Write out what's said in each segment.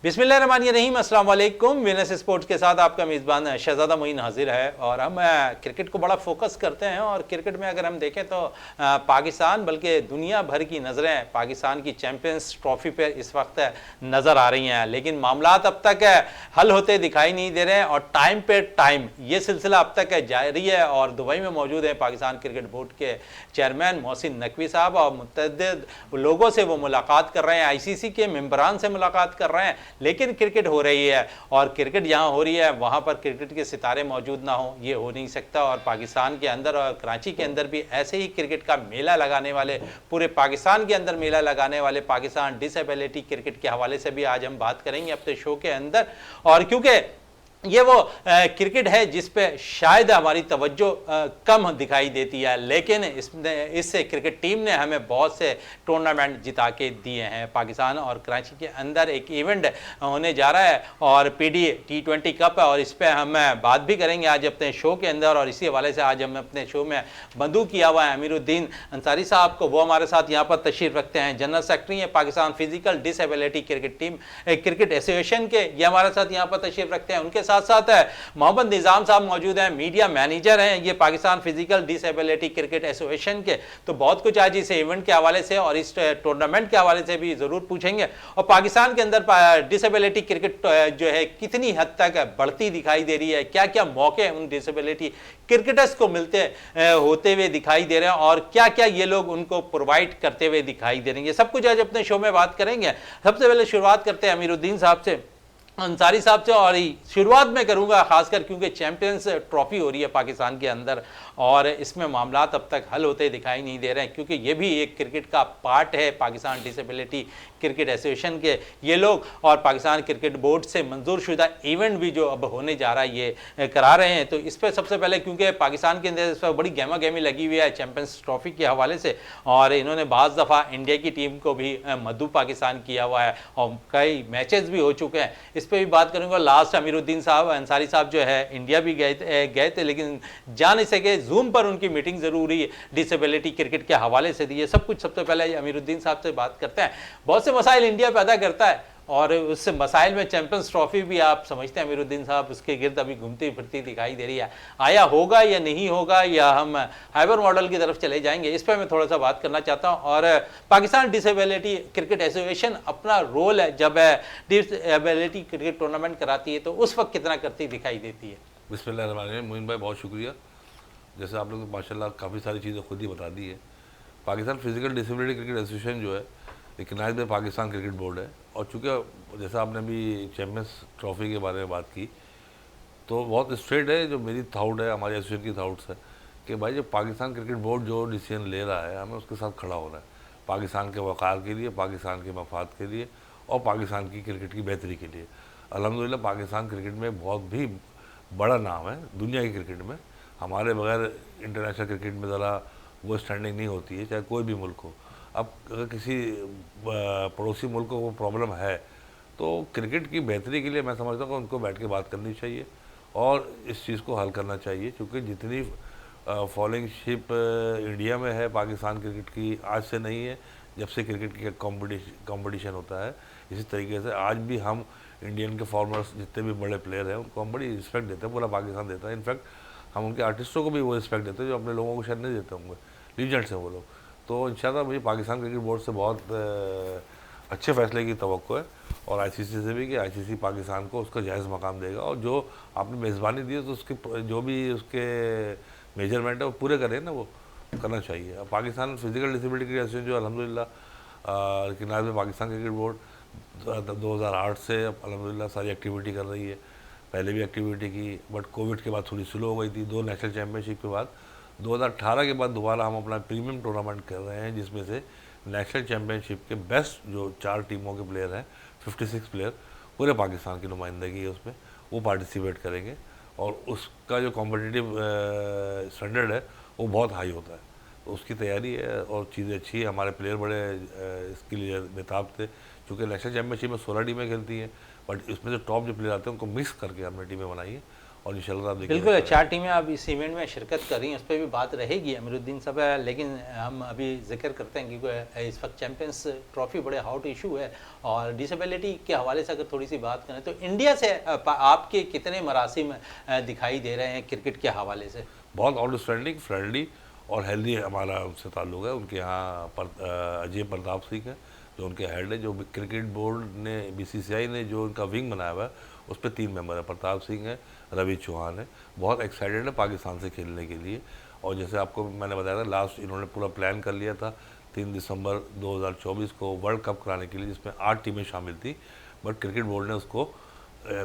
बिस्मिल्लाहिर्रहमानिर्रहीम, अस्सलाम वालेकुम। विनस स्पोर्ट्स के साथ आपका मेज़बान शहजादा मोइन हाजिर है और हम क्रिकेट को बड़ा फोकस करते हैं। और क्रिकेट में अगर हम देखें तो पाकिस्तान बल्कि दुनिया भर की नज़रें पाकिस्तान की चैम्पियंस ट्रॉफी पर इस वक्त नज़र आ रही हैं, लेकिन मामलात अब तक हल होते दिखाई नहीं दे रहे हैं और टाइम पे टाइम ये सिलसिला अब तक जारी है। और दुबई में मौजूद है पाकिस्तान क्रिकेट बोर्ड के चेयरमैन मोहसिन नकवी साहब और मुतअद्दिद लोगों से वो मुलाकात कर रहे हैं, ICC के मेंबरान से मुलाकात कर रहे हैं। लेकिन क्रिकेट हो रही है और क्रिकेट जहां हो रही है वहां पर क्रिकेट के सितारे मौजूद ना हो, ये हो नहीं सकता। और पाकिस्तान के अंदर और कराची के अंदर भी ऐसे ही क्रिकेट का मेला लगाने वाले, पूरे पाकिस्तान के अंदर मेला लगाने वाले पाकिस्तान डिसेबिलिटी क्रिकेट के हवाले से भी आज हम बात करेंगे अपने शो के अंदर। और क्योंकि ये वो क्रिकेट है जिस पे शायद हमारी तवज्जो कम दिखाई देती है, लेकिन इससे क्रिकेट टीम ने हमें बहुत से टूर्नामेंट जिता के दिए हैं। पाकिस्तान और कराची के अंदर एक इवेंट होने जा रहा है और PD T20 कप है और इस पर हम बात भी करेंगे आज अपने शो के अंदर। और इसी हवाले से आज हम अपने शो में बंदू किया हुआ है अमीरुद्दीन अंसारी साहब को, वो हमारे साथ यहाँ पर तशरीफ रखते हैं। जनरल सेक्रेटरी हैं Pakistan physical disability cricket team cricket association के, ये हमारे साथ यहाँ पर तशरीफ रखते हैं। उनके साथ साथ है मोहम्मद निजाम साहब मौजूद हैं, मीडिया मैनेजर हैं ये Pakistan physical disability cricket association के। तो बहुत कुछ आज इस इवेंट के हवाले से और इस टूर्नामेंट के हवाले से भी जरूर पूछेंगे। और पाकिस्तान के अंदर डिसेबिलिटी क्रिकेट जो है कितनी हद तक बढ़ती दिखाई दे रही है, क्या क्या मौके उन डिसेबिलिटी क्रिकेटर्स को मिलते होते हुए दिखाई दे रहे हैं और क्या क्या ये लोग उनको प्रोवाइड करते हुए दिखाई दे रहे हैं, सब कुछ आज अपने शो में बात करेंगे। सबसे पहले शुरुआत करते हैं अमीरुद्दीन साहब से, अंसारी साहब से। और शुरुआत में करूंगा खासकर क्योंकि चैंपियंस ट्रॉफी हो रही है पाकिस्तान के अंदर और इसमें मामलात अब तक हल होते दिखाई नहीं दे रहे हैं, क्योंकि ये भी एक क्रिकेट का पार्ट है पाकिस्तान डिसेबिलिटी क्रिकेट एसोसिएशन के ये लोग। और पाकिस्तान क्रिकेट बोर्ड से मंजूर शुदा इवेंट भी जो अब होने जा रहा है ये करा रहे हैं। तो इस पर सबसे पहले क्योंकि पाकिस्तान के अंदर इस पर बड़ी गहमा गहमी लगी हुई है चैंपियंस ट्रॉफी के हवाले से और इन्होंने बाज़ दफ़ा इंडिया की टीम को भी मद्दू पाकिस्तान किया हुआ है और कई मैचेस भी हो चुके हैं। इस पर भी बात करूंगा। लास्ट अमीरुद्दीन साहब अंसारी साहब जो है इंडिया भी गए थे लेकिन जा नहीं सके, जूम पर उनकी मीटिंग जरूरी डिसेबिलिटी क्रिकेट के हवाले से थी। ये सब कुछ सबसे पहले अमीरुद्दीन साहब से बात करते हैं। बहुत से मसाइल इंडिया पैदा करता है और उस मसाइल में चैंपियंस ट्रॉफी भी आप समझते हैं अमीरुद्दीन साहब उसके गिर्द अभी घूमती फिरती दिखाई दे रही है। आया होगा या नहीं होगा या हम हाइबर मॉडल की तरफ चले जाएंगे, इस पर मैं थोड़ा सा बात करना चाहता हूं। और पाकिस्तान डिसेबिलिटी क्रिकेट एसोसिएशन अपना रोल है जब डिसेबिलिटी क्रिकेट टूर्नामेंट कराती है तो उस वक्त कितना करती दिखाई देती है? बिस्मिल्लाहिर्रहमानिर्रहीम। मोइन भाई बहुत शुक्रिया। जैसे आप लोग तो माशाल्लाह काफ़ी सारी चीज़ें खुद ही बता दी है। Pakistan physical disability cricket association जो है recognised by Pakistan cricket board है। और चूँकि जैसा आपने भी चैम्पियंस ट्रॉफी के बारे में बात की तो बहुत स्ट्रेट है जो मेरी थाउट है, हमारे एसोसिएशन की थाउट्स है कि भाई जब पाकिस्तान क्रिकेट बोर्ड जो डिसीजन ले रहा है हमें उसके साथ खड़ा होना है, पाकिस्तान के वक़ार के लिए, पाकिस्तान के मफाद के लिए और पाकिस्तान की क्रिकेट की बेहतरी के लिए। अल्हम्दुलिल्लाह पाकिस्तान क्रिकेट में बहुत भी बड़ा नाम है दुनिया की क्रिकेट में। हमारे बगैर इंटरनेशनल क्रिकेट में ज़रा वो स्टैंडिंग नहीं होती है, चाहे कोई भी मुल्क हो। अब अगर किसी पड़ोसी मुल्क को प्रॉब्लम है तो क्रिकेट की बेहतरी के लिए मैं समझता हूँ कि उनको बैठ के बात करनी चाहिए और इस चीज़ को हल करना चाहिए। क्योंकि जितनी फॉलोइंग शिप इंडिया में है पाकिस्तान क्रिकेट की आज से नहीं है, जब से क्रिकेट की कंपटीशन होता है। इसी तरीके से आज भी हम इंडियन के फॉर्मर्स जितने भी बड़े प्लेयर हैं उनको हम बड़ी रिस्पेक्ट देते हैं, पूरा पाकिस्तान देता है। इनफैक्ट हम उनके आर्टिस्टों को भी वो रिस्पेक्ट देते हैं जो अपने लोगों को शायद नहीं देते होंगे, लीजेंड्स हैं वो लोग। तो इंशाल्लाह मुझे पाकिस्तान क्रिकेट बोर्ड से बहुत अच्छे फैसले की तवक्को है और ICC से भी कि ICC पाकिस्तान को उसका जायज़ मकाम देगा और जो आपने मेज़बानी दी है तो उसके जो भी उसके मेजरमेंट है वो पूरे करें ना, वो करना चाहिए। Pakistan physical disability cricket association जो अल्हम्दुलिल्लाह recognised by Pakistan cricket board 2008 से अल्हम्दुलिल्लाह सारी एक्टिविटी कर रही है। पहले भी एक्टिविटी की बट कोविड के बाद थोड़ी स्लो हो गई थी। 2 नेशनल चैम्पियनशिप के बाद 2018 के बाद दोबारा हम अपना प्रीमियम टूर्नामेंट कर रहे हैं जिसमें से नेशनल चैम्पियनशिप के बेस्ट जो 4 टीमों के प्लेयर हैं 56 प्लेयर पूरे पाकिस्तान की नुमाइंदगी है उसमें, वो पार्टिसिपेट करेंगे और उसका जो कॉम्पिटिटिव स्टैंडर्ड है वो बहुत हाई होता है। तो उसकी तैयारी है और चीज़ें अच्छी है। हमारे प्लेयर बड़े इसके लिए बेताब थे क्योंकि नेशनल चैम्पियनशिप में 16 टीमें खेलती हैं बट इसमें जो टॉप जो प्लेयर आते हैं उनको मिक्स करके हमने टीमें बनाई हैं और इंशाल्लाह आप देखिए बिल्कुल 4 टीमें अब इस इवेंट में शिरकत कर रही हैं, उस पर भी बात रहेगी अमीरुद्दीन साहब, लेकिन हम अभी जिक्र करते हैं क्योंकि इस वक्त चैंपियंस ट्रॉफी बड़े हॉट इशू है। और डिसेबिलिटी के हवाले से अगर थोड़ी सी बात करें तो इंडिया से आपके कितने मरासिम दिखाई दे रहे हैं क्रिकेट के हवाले से? बहुत आउटस्टैंडिंग, फ्रेंडली और हेल्दी हमारा उनसे ताल्लुक़ है। उनके यहाँ अजय प्रताप सिंह है जो उनके हेड है, जो क्रिकेट बोर्ड ने BCCI ने जो उनका विंग बनाया हुआ है उस पर 3 मेंबर है, प्रताप सिंह है, रवि चौहान है। बहुत एक्साइटेड है पाकिस्तान से खेलने के लिए। और जैसे आपको मैंने बताया था लास्ट, इन्होंने पूरा प्लान कर लिया था 3 दिसंबर 2024 को वर्ल्ड कप कराने के लिए, जिसमें 8 टीमें शामिल थी, बट क्रिकेट बोर्ड ने उसको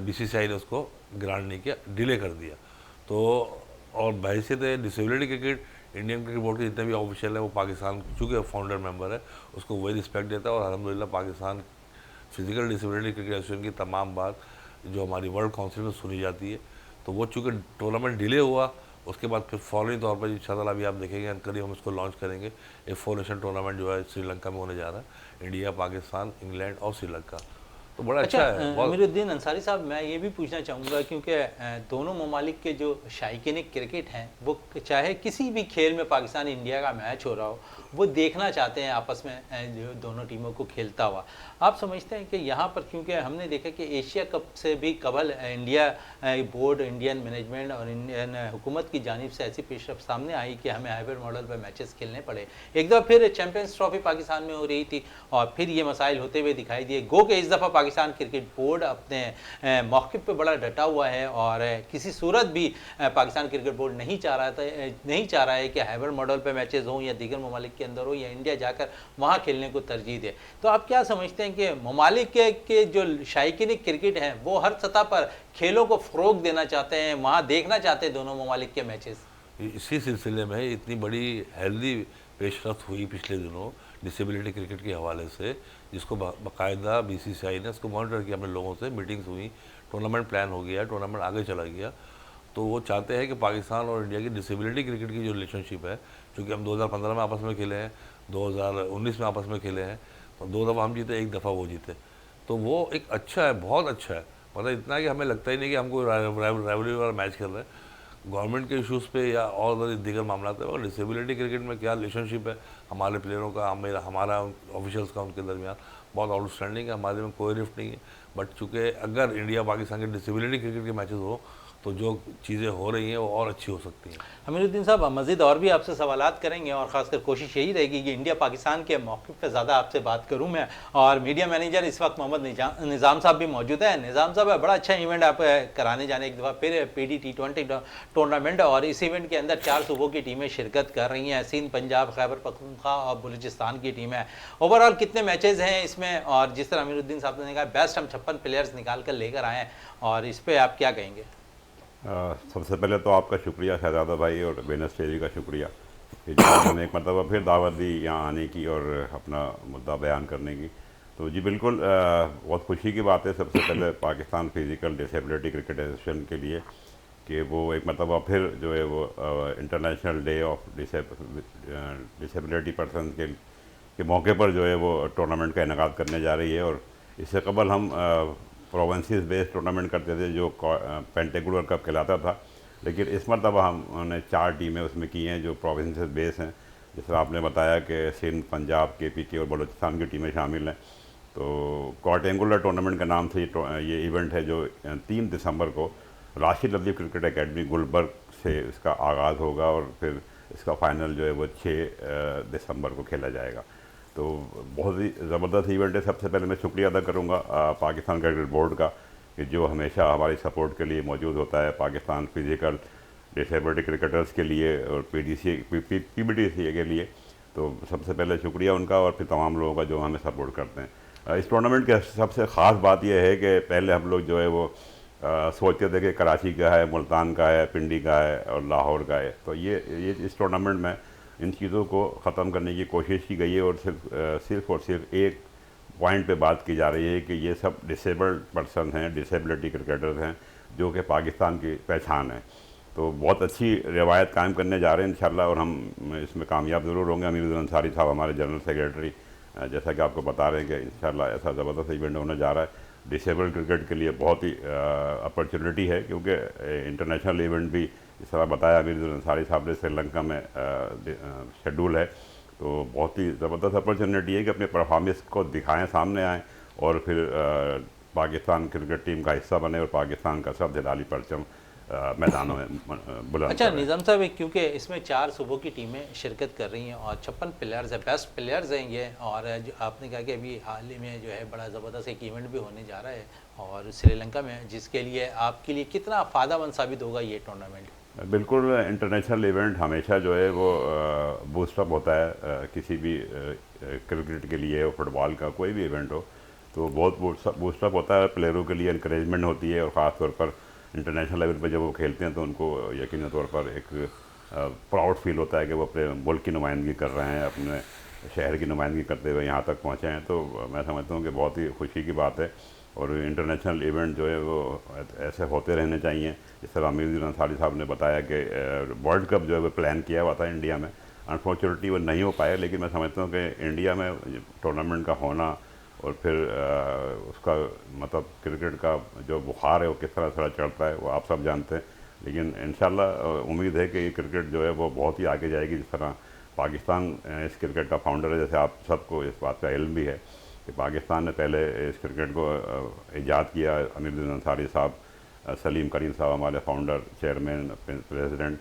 BCCI ने उसको ग्रांट नहीं किया, डिले कर दिया। तो और बहैसियत disability cricket, Indian cricket board के जितने भी ऑफिशियल है वो पाकिस्तान चूँकि फाउंडर मेंबर है उसको वही रिस्पेक्ट देता है। और अल्हम्दुलिल्लाह Pakistan physical disability cricket association की तमाम बात जो हमारी वर्ल्ड काउंसिल में सुनी जाती है। तो वो चूँकि टूर्नामेंट डिले हुआ, उसके बाद फिर फौरी तौर पर इंशाअल्लाह अभी आप देखेंगे करीब हम इसको लॉन्च करेंगे। एक 4 नेशन टूर्नामेंट जो है श्रीलंका में होने जा रहा है, इंडिया, पाकिस्तान, इंग्लैंड और श्रीलंका। तो बड़ा अच्छा है। अमीरुद्दीन अंसारी साहब, मैं ये भी पूछना चाहूँगा क्योंकि दोनों ममालिक के जो शायकीन क्रिकेट हैं वो चाहे किसी भी खेल में पाकिस्तान इंडिया का मैच हो रहा हो वो देखना चाहते हैं आपस में जो दोनों टीमों को खेलता हुआ। आप समझते हैं कि यहाँ पर क्योंकि हमने देखा कि एशिया कप से भी कबल इंडिया बोर्ड, इंडियन मैनेजमेंट और इंडियन हुकूमत की जानिब से ऐसी पेशरफ सामने आई कि हमें हाइब्रिड मॉडल पर मैचेस खेलने पड़े। एक दफ़ा फिर चैंपियंस ट्रॉफी पाकिस्तान में हो रही थी और फिर ये मसाइल होते हुए दिखाई दिए। गो कि इस दफ़ा पाकिस्तान क्रिकेट बोर्ड अपने मौक़िफ़ पे बड़ा डटा हुआ है और किसी सूरत भी पाकिस्तान क्रिकेट बोर्ड नहीं चाह रहा है कि हाइब्रिड मॉडल पे मैचेस हों या दीगर ममालिक के अंदर हो या इंडिया जाकर वहाँ खेलने को तरजीह दे। तो आप क्या समझते हैं कि ममालिक के जो शायकीन क्रिकेट हैं वो हर सतह पर खेलों को फ़रोग देना चाहते हैं, वहाँ देखना चाहते हैं दोनों ममालिक के मैचेस? इसी सिलसिले में इतनी बड़ी हेल्दी पेशरफ्त हुई पिछले दिनों डिसेबिलिटी क्रिकेट के हवाले से, जिसको बाकायदा BCCI ने उसको मॉनिटर किया, अपने लोगों से मीटिंग्स हुई, टूर्नामेंट प्लान हो गया, टूर्नामेंट आगे चला गया। तो वो चाहते हैं कि पाकिस्तान और इंडिया की डिसेबिलिटी क्रिकेट की जो रिलेशनशिप है, क्योंकि हम 2015 में आपस में खेले हैं, 2019 में आपस में खेले हैं, और 2 दफ़ा हम जीते, 1 दफ़ा वो जीते। तो वो एक अच्छा है, बहुत अच्छा है। मतलब इतना कि हमें लगता ही नहीं कि हम कोई राइवलरी वाला मैच खेल रहे हैं। गवर्नमेंट के इशूज़ पे या और दीगर मामला है, और डिसेबिलिटी क्रिकेट में क्या रिलेशनशिप है हमारे प्लेयरों का, हमारा ऑफिशियल्स का उनके दरमियान बहुत आउटस्टैंडिंग है। हमारे में कोई रिफ्ट नहीं है। बट चूँकि अगर इंडिया पाकिस्तान के डिसेबिलिटी क्रिकेट के मैचेस हो तो जो चीज़ें हो रही हैं वो और अच्छी हो सकती हैं। अमीरुद्दीन साहब, मज़ीद और भी आपसे सवालात करेंगे और ख़ासकर कोशिश यही रहेगी कि इंडिया पाकिस्तान के मौक़िफ़ पे ज़्यादा आपसे बात करूं मैं। और मीडिया मैनेजर इस वक्त मोहम्मद निज़ाम साहब भी मौजूद है। निज़ाम साहब, बड़ा अच्छा इवेंट आप कराने जाने एक दफ़ा फिर PD T20 टूर्नामेंट, और इस इवेंट के अंदर 4 सूबों की टीमें शिरकत कर रही हैं, सिंध, पंजाब, खैबर पख्तूनख्वा और बलूचिस्तान की टीम है। ओवरऑल कितने मैचेज़ हैं इसमें? और जिस तरह अमीरुद्दीन साहब ने कहा बेस्ट हम 56 प्लेयर्स निकाल कर लेकर आए हैं, और इस पर आप क्या कहेंगे? सबसे पहले तो आपका शुक्रिया शहजादा भाई और वेनस टीवी का शुक्रिया कि जो उन्होंने एक मरतबा फिर दावत दी यहाँ आने की और अपना मुद्दा बयान करने की। तो जी बिल्कुल बहुत खुशी की बात है सबसे पहले Pakistan physical disability cricket association के लिए कि वो एक मरतबा फिर जो है वो international day of disability person के मौके पर जो है वो टूर्नामेंट का इनेकाद करने जा रही है। और इससे कबल हम प्रोविंसेस बेस्ड टूर्नामेंट करते थे जो पेंटेकुलर कप कहलाता था, लेकिन इस मरतबा हमने 4 टीमें उसमें की हैं जो प्रोविंसेस बेस हैं। जैसे आपने बताया कि सिंध, पंजाब, KPK और बलूचिस्तान की टीमें शामिल हैं। तो क्वाड्रेंगुलर टूर्नामेंट का नाम से ये इवेंट है जो 3 दिसंबर को राशिद लतीफ़ क्रिकेट एकेडमी गुलबर्ग से इसका आगाज़ होगा और फिर इसका फ़ाइनल जो है वो 6 दिसंबर को खेला जाएगा। तो बहुत ही ज़बरदस्त इवेंट है। सबसे पहले मैं शुक्रिया अदा करूँगा पाकिस्तान क्रिकेट बोर्ड का कि जो हमेशा हमारी सपोर्ट के लिए मौजूद होता है पाकिस्तान फिज़िकल डिसेबिलिटी क्रिकेटर्स के लिए और PBTCA के लिए। तो सबसे पहले शुक्रिया उनका और फिर तमाम लोगों का जो हमें सपोर्ट करते हैं। इस टूर्नामेंट की सबसे ख़ास बात यह है कि पहले हम लोग जो है वो सोचते थे कि कराची का है, मुल्तान का है, पिंडी का है और लाहौर का है। तो ये इस टूर्नामेंट में इन चीज़ों को ख़त्म करने की कोशिश की गई है और सिर्फ एक पॉइंट पे बात की जा रही है कि ये सब डिसेबल्ड पर्सन हैं, डिसेबिलिटी क्रिकेटर्स हैं जो कि पाकिस्तान की पहचान है। तो बहुत अच्छी रवायत कायम करने जा रहे हैं इंशाल्लाह और हम इसमें कामयाब ज़रूर होंगे। अमीरुद्दीन अंसारी साहब हमारे जनरल सेक्रेटरी जैसा कि आपको बता रहे हैं कि इंशाल्लाह ऐसा ज़बरदस्त इवेंट होने जा रहा है। डिसेबल क्रिकेट के लिए बहुत ही अपॉर्चुनिटी है, क्योंकि इंटरनेशनल इवेंट भी इस तरह बताया अमीरुद्दीन अंसारी साहब ने श्रीलंका में शेड्यूल है, तो बहुत ही ज़बरदस्त अपॉर्चुनिटी है कि अपने परफॉर्मेंस को दिखाएं, सामने आएँ और फिर पाकिस्तान क्रिकेट टीम का हिस्सा बने और पाकिस्तान का सब दिलाली परचम मैदानों में बुलंद अच्छा करें। निज़ाम साहब, क्योंकि इसमें 4 सूबों की टीमें शिरकत कर रही हैं और 56 प्लेयर्स हैं, बेस्ट प्लेयर्स हैं ये, और जो आपने कहा कि अभी हाल ही में जो है बड़ा ज़बरदस्त एक इवेंट भी होने जा रहा है और श्रीलंका में, जिसके लिए आपके लिए कितना फ़ायदेमंद साबित होगा ये टूर्नामेंट? बिल्कुल, इंटरनेशनल इवेंट हमेशा जो है वो बूस्टअप होता है, किसी भी क्रिकेट के लिए हो, फुटबॉल का कोई भी इवेंट हो तो बहुत बूस्टअप होता है, प्लेयरों के लिए इंकरेजमेंट होती है, और ख़ास तौर पर इंटरनेशनल लेवल पर जब वो खेलते हैं तो उनको यकीनी तौर पर एक प्राउड फील होता है कि वो अपने मुल्क की नुमाइंदगी कर रहे हैं, अपने शहर की नुमाइंदगी करते हुए यहाँ तक पहुँचे हैं। तो मैं समझता हूँ कि बहुत ही खुशी की बात है, और इंटरनेशनल इवेंट जो है वो ऐसे होते रहने चाहिए। जिस तरह अमीरुद्दीन अंसारी साहब ने बताया कि वर्ल्ड कप जो है वो प्लान किया हुआ था इंडिया में, अनफॉर्चुनेटली वो नहीं हो पाया, लेकिन मैं समझता हूँ कि इंडिया में टूर्नामेंट का होना और फिर उसका मतलब क्रिकेट का जो बुखार है वो किस तरह चढ़ता है वो आप सब जानते हैं, लेकिन इंशाल्लाह उम्मीद है कि ये क्रिकेट जो है वो बहुत ही आगे जाएगी। जिस तरह पाकिस्तान इस क्रिकेट का फाउंडर है, जैसे आप सबको इस बात का इल्म भी है कि पाकिस्तान ने पहले इस क्रिकेट को ईजाद किया। अमीरुद्दीन अंसारी साहब, सलीम करीम साहब हमारे फाउंडर, चेयरमैन, प्रेसिडेंट,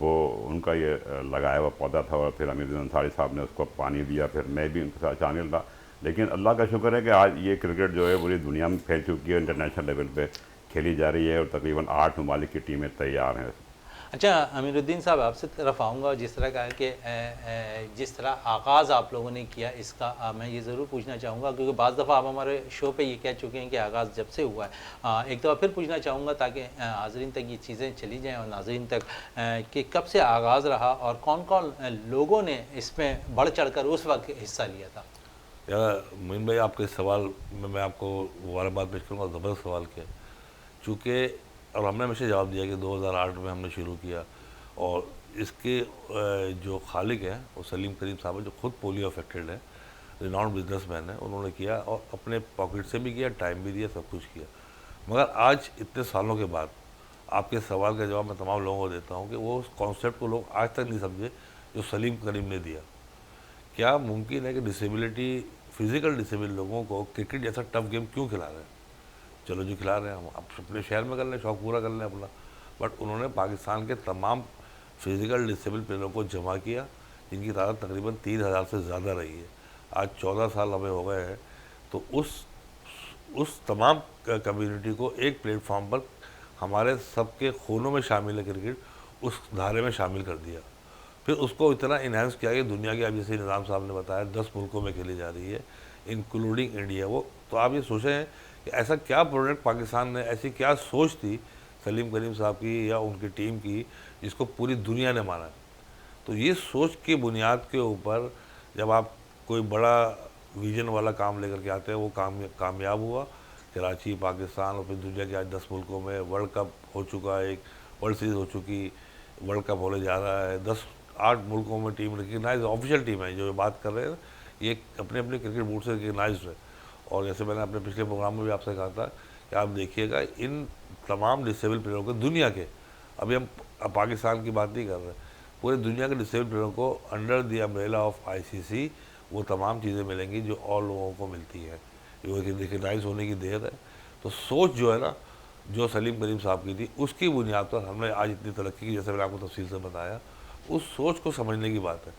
वो उनका ये लगाया हुआ पौधा था, और फिर अमीरुद्दीन अंसारी साहब ने उसको पानी दिया, फिर मैं भी उनके साथ शामिल रहा। लेकिन अल्लाह का शुक्र है कि आज ये क्रिकेट जो है पूरी दुनिया में फैल चुकी है, इंटरनेशनल लेवल पे खेली जा रही है, और तकरीबन 8 ममालिक की टीमें तैयार हैं। अच्छा अमीरुद्दीन साहब, आपसे तरफ आऊँगा, जिस तरह कहा कि जिस तरह आगाज़ आप लोगों ने किया इसका, मैं ये ज़रूर पूछना चाहूँगा, क्योंकि बाज़ दफ़ा आप हमारे शो पे ये कह चुके हैं कि आगाज़ जब से हुआ है। एक दफ़ा फिर पूछना चाहूँगा ताकि हाज़रीन तक ये चीज़ें चली जाएँ और नाज़रीन तक, कि कब से आगाज़ रहा और कौन कौन लोगों ने इसमें बढ़ चढ़ कर उस वक्त हिस्सा लिया था? यार मोइन भाई, आपके सवाल में मैं आपको मुबारकबाद पेश करूँगा, ज़बरदस्त सवाल किया। चूँकि और हमने हमेशा जवाब दिया कि 2008 में हमने शुरू किया, और इसके जो खालिक हैं वो सलीम करीम साहब है, जो खुद पोलियो अफेक्टेड है, रिनाउंड बिजनेसमैन है, उन्होंने किया और अपने पॉकेट से भी किया, टाइम भी दिया, सब कुछ किया। मगर आज इतने सालों के बाद आपके सवाल का जवाब मैं तमाम लोगों को देता हूँ कि वो उस कॉन्सेप्ट को लोग आज तक नहीं समझे जो सलीम करीम ने दिया। क्या मुमकिन है कि डिसेबिलिटी, फिजिकल डिसेबल लोगों को क्रिकेट जैसा टफ गेम क्यों खिला रहे हैं? चलो जो खिला रहे हैं हम अपने शहर में कर लें, शौक पूरा कर लें अपना। बट उन्होंने पाकिस्तान के तमाम फिजिकल डिसेबल प्लेयरों को जमा किया, जिनकी तादाद तकरीबन 3,000 से ज़्यादा रही है। आज 14 साल हमें हो गए हैं, तो उस तमाम कम्युनिटी को एक प्लेटफॉर्म पर हमारे सबके खूनों में शामिल है क्रिकेट, उस धारे में शामिल कर दिया। फिर उसको इतना इन्हांस किया कि दुनिया के, अब जैसे निज़ाम साहब ने बताया, 10 मुल्कों में खेली जा रही है, इंक्लूडिंग इंडिया। वो तो आप ये सोचें कि ऐसा क्या प्रोडक्ट पाकिस्तान ने, ऐसी क्या सोच थी सलीम करीम साहब की या उनकी टीम की, जिसको पूरी दुनिया ने माना। तो ये सोच की बुनियाद के ऊपर जब आप कोई बड़ा विजन वाला काम लेकर के आते हैं, वो कामयाब हुआ। कराची, पाकिस्तान और फिर दुनिया के आज 10 मुल्कों में वर्ल्ड कप हो चुका है, एक वर्ल्ड सीरीज़ हो चुकी, वर्ल्ड कप होने जा रहा है, 8 मुल्कों में टीम रिकगनाइज, ऑफिशियल टीम है जो बात कर रहे हैं, ये अपने अपने क्रिकेट बोर्ड से रिकगनाइज है। और जैसे मैंने अपने पिछले प्रोग्राम में भी आपसे कहा था कि आप देखिएगा इन तमाम डिसेबल प्लेयरों को, दुनिया के, अभी हम पाकिस्तान की बात नहीं कर रहे, पूरे दुनिया के डिसेबल प्लेयरों को under the umbrella of ICC वो तमाम चीज़ें मिलेंगी जो और लोगों को मिलती है। वो रिकगनाइज होने की देर है। तो सोच जो है ना, जो सलीम करीम साहब की थी, उसकी बुनियाद पर हमने आज इतनी तरक्की की, जैसे मैंने आपको तफसील से बताया। उस सोच को समझने की बात है।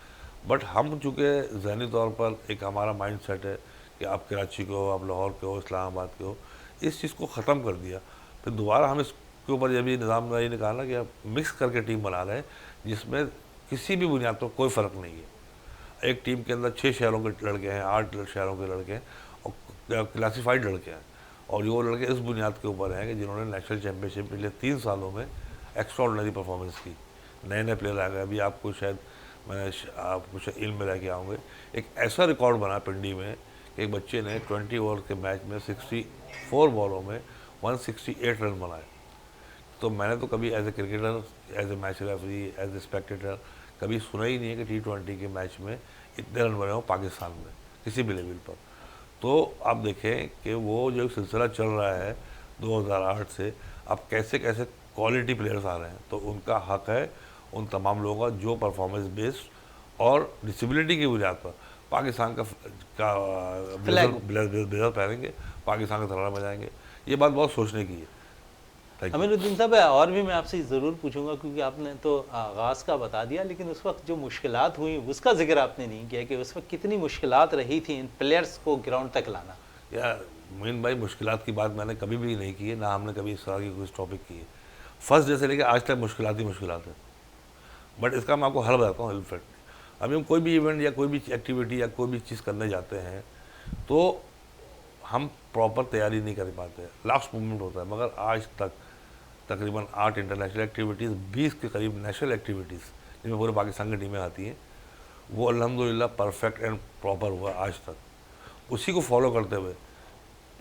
बट हम चूँकि ज़हनी तौर पर एक हमारा माइंड सेट है कि आप कराची के हो, आप लाहौर के हो, इस्लामाबाद के हो, इस चीज़ को ख़त्म कर दिया। फिर दोबारा हम इसके ऊपर जब ये निज़ाम भाई ने कहा ना कि आप मिक्स करके टीम बना रहे हैं, जिसमें किसी भी बुनियाद पर कोई फ़र्क नहीं है। एक टीम के अंदर 6 शहरों के लड़के हैं, 8 शहरों के लड़के हैं, और क्लासीफाइड लड़के हैं, और वो लड़के इस बुनियाद के ऊपर हैं कि जिन्होंने नेशनल चैम्पियनशिप पिछले 3 सालों में एक्स्ट्राऑर्डिनरी परफॉर्मेंस की। नए नए प्लेयर आ गए। अभी आपको शायद मैं आपको शायद इल्म में रह के आऊँगे, एक ऐसा रिकॉर्ड बना पिंडी में कि एक बच्चे ने 20 ओवर के मैच में 64 बॉलों में 168 रन बनाए। तो मैंने तो कभी as a cricketer, as a match referee, as a spectator कभी सुना ही नहीं है कि T20 के मैच में इतने रन बने हो पाकिस्तान में किसी भी लेवल पर। तो आप देखें कि वो जो सिलसिला चल रहा है 2008 से, अब कैसे कैसे क्वालिटी प्लेयर्स आ रहे हैं, तो उनका हक है उन तमाम लोगों का जो परफॉर्मेंस बेस्ड और डिसेबिलिटी की बुनियाद पर पाकिस्तान का ब्लेजर पहनेंगे, पाकिस्तान का तराना बजाएंगे। ये बात बहुत सोचने की है। अमीरुद्दीन साहब, और भी मैं आपसे ज़रूर पूछूंगा, क्योंकि आपने तो आगाज़ का बता दिया, लेकिन उस वक्त जो मुश्किलात हुई उसका जिक्र आपने नहीं किया कि उस वक्त कितनी मुश्किलात रही थी इन प्लेयर्स को ग्राउंड तक लाना। यार मोइन भाई, मुश्किलात की बात मैंने कभी भी नहीं की है, ना हमने कभी इस तरह की कोई टॉपिक की है। फर्स्ट डे से लेकर आज तक मुश्किलात ही मुश्किलात है। बट इसका मैं आपको हल बताता हूँ। इनफैक्ट अभी हम कोई भी इवेंट या कोई भी एक्टिविटी या कोई भी चीज़ करने जाते हैं तो हम प्रॉपर तैयारी नहीं कर पाते, लास्ट मोमेंट होता है। मगर आज तक तकरीबन 8 इंटरनेशनल एक्टिविटीज़, 20 के करीब नेशनल एक्टिविटीज़ जिनमें पूरे पाकिस्तान की टीमें आती हैं, वो अल्हम्दुलिल्लाह परफेक्ट एंड प्रॉपर हुआ आज तक। उसी को फॉलो करते हुए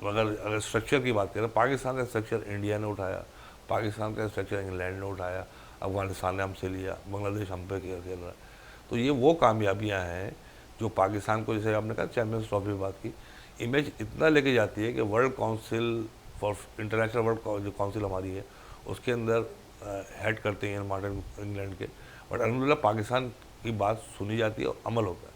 अगर स्ट्रक्चर की बात करें, पाकिस्तान का स्ट्रक्चर इंडिया ने उठाया, पाकिस्तान का स्ट्रक्चर इंग्लैंड ने उठाया, अफगानिस्तान ने हमसे लिया, बांग्लादेश हम पे खेल रहा है। तो ये वो कामयाबियाँ हैं जो पाकिस्तान को, जैसे आपने कहा चैम्पियंस ट्रॉफी की बात की, इमेज इतना लेके जाती है कि world council for international world जो काउंसिल हमारी है उसके अंदर हेड करते हैं मार्टिन इंग्लैंड के। बट अल्हम्दुलिल्लाह पाकिस्तान की बात सुनी जाती है और अमल होता है।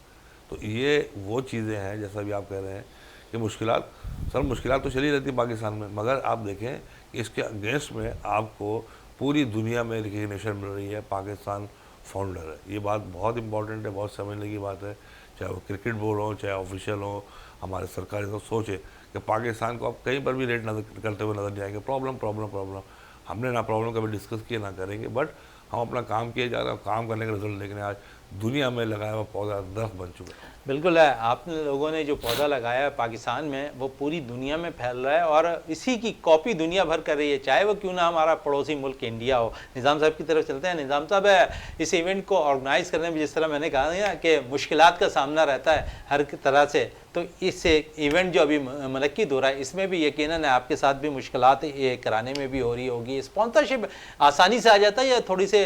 तो ये वो चीज़ें हैं, जैसा भी आप कह रहे हैं कि मुश्किलात, सर मुश्किलात तो चली रहती है पाकिस्तान में, मगर आप देखें कि इसके अगेंस्ट में आपको पूरी दुनिया में रिकग्निशन मिल रही है। पाकिस्तान फाउंडर है, ये बात बहुत इंपॉर्टेंट है, बहुत समझने की बात है। चाहे वो क्रिकेट बोर्ड हो, चाहे ऑफिशियल हो, हमारे सरकारी तो सोचे कि पाकिस्तान को आप कहीं पर भी रेट नजर करते हुए नजर नहीं आएंगे। प्रॉब्लम प्रॉब्लम प्रॉब्लम, हमने ना प्रॉब्लम कभी डिस्कस किए ना करेंगे, बट हम अपना काम किए जा रहे हैं। काम करने का रिजल्ट देखने आज दुनिया में लगाया हुआ पौधा दरख्त बन चुका है। बिल्कुल है, आप लोगों ने जो पौधा लगाया है पाकिस्तान में, वो पूरी दुनिया में फैल रहा है और इसी की कॉपी दुनिया भर कर रही है, चाहे वो क्यों ना हमारा पड़ोसी मुल्क इंडिया हो। निज़ाम साहब की तरफ चलते हैं। निज़ाम साहब, इस इवेंट को ऑर्गेनाइज़ करने में जिस तरह मैंने कहा ना कि मुश्किलात का सामना रहता है हर तरह से, तो इस इवेंट जो अभी मुनक्किद हो रहा है इसमें भी यकीनन आपके साथ भी मुश्किलात ये कराने में भी हो रही होगी। स्पॉन्सरशिप आसानी से आ जाता है या थोड़ी से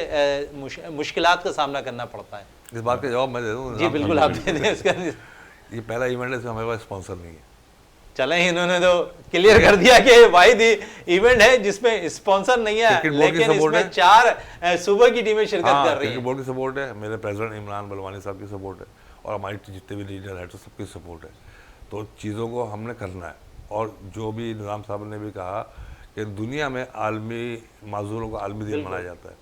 मुश्किलात का सामना करना पड़ता है? इस बात का जवाब मैं दे दूँ। जी बिल्कुल, आप दे दें इसका। ये पहला इवेंट है, इसमें हमारे पास स्पॉन्सर नहीं है। चलें, इन्होंने तो क्लियर कर दिया कि वाहिद इवेंट है जिसमें स्पॉन्सर नहीं है, लेकिन इसमें 4 सूबे की टीमें शिरकत कर रही हैं। बोर्ड की सपोर्ट है, मेरे प्रेसिडेंट इमरान बलवानी साहब की सपोर्ट है और हमारी जितने भी लीडर हैं तो सबकी सपोर्ट है। तो चीज़ों को हमने करना है। और जो भी निज़ाम साहब ने भी कहा कि दुनिया में आलमी माजूरों का आलमी दिन मनाया जाता है,